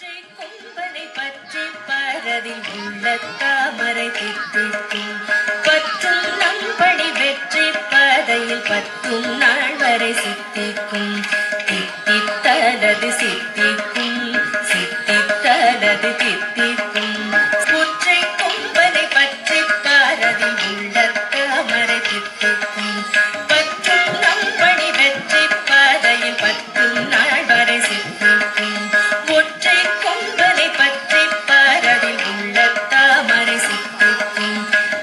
ஒற்றை கொம்பனை பற்றி பரதில் உள்ள தாமரை தித்திக்கும் பற்றும் நம்படி வெற்றி பதையில் பத்தும் நாள் வரை சித்திக்கும் தித்தித்தலது சித்திக்கும் சித்தித்தலது தித்திக்கும் ஒற்றை கொம்பனை பற்றி பரதில் உள்ள தாமரை தித்திக்கும் பற்றும் நம்படி வெற்றி பதையில் பத்தும் நாள் வரை சித்திக்கும் ஒற்றை கொம்பனை பற்றி பரதில் உள்ள தாமரை சித்திக்கும்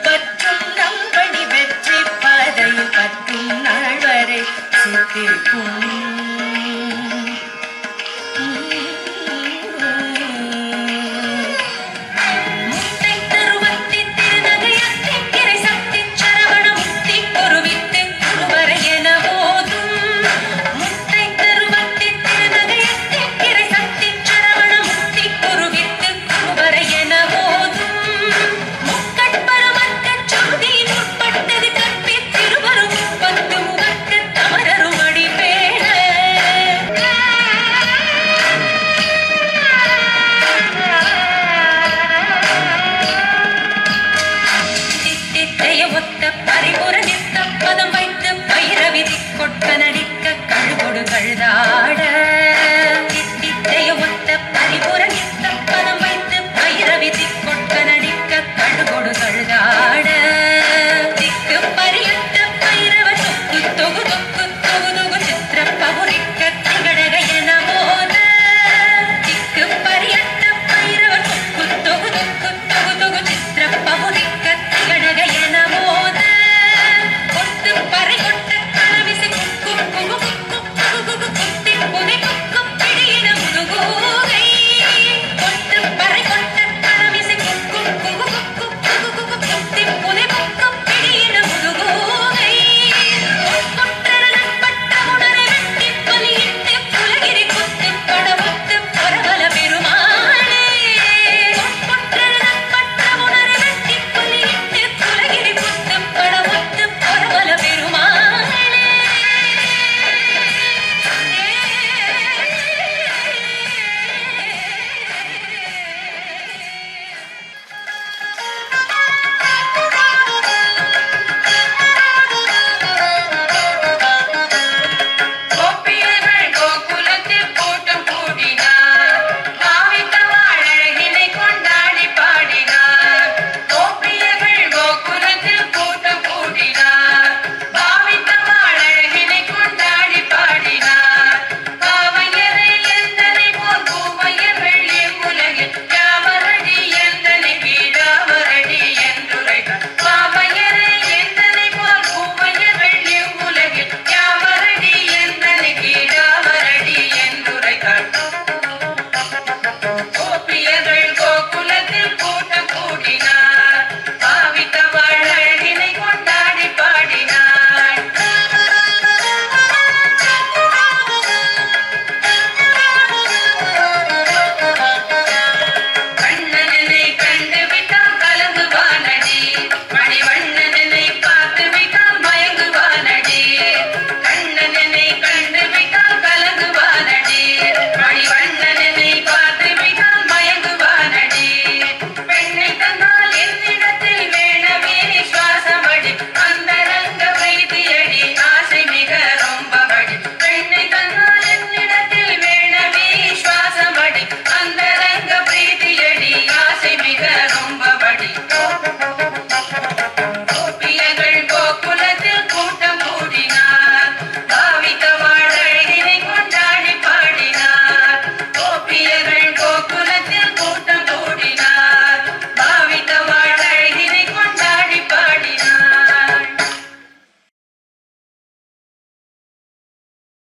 பற்றும் நம்படி வெற்றி பதையில் பத்தும் நாள் வரை சித்திக்கும் பரிபுர நித்த பதம் வைத்து பைரவிதி கொட்ட நடிக்க கழுகொடு கழுதாட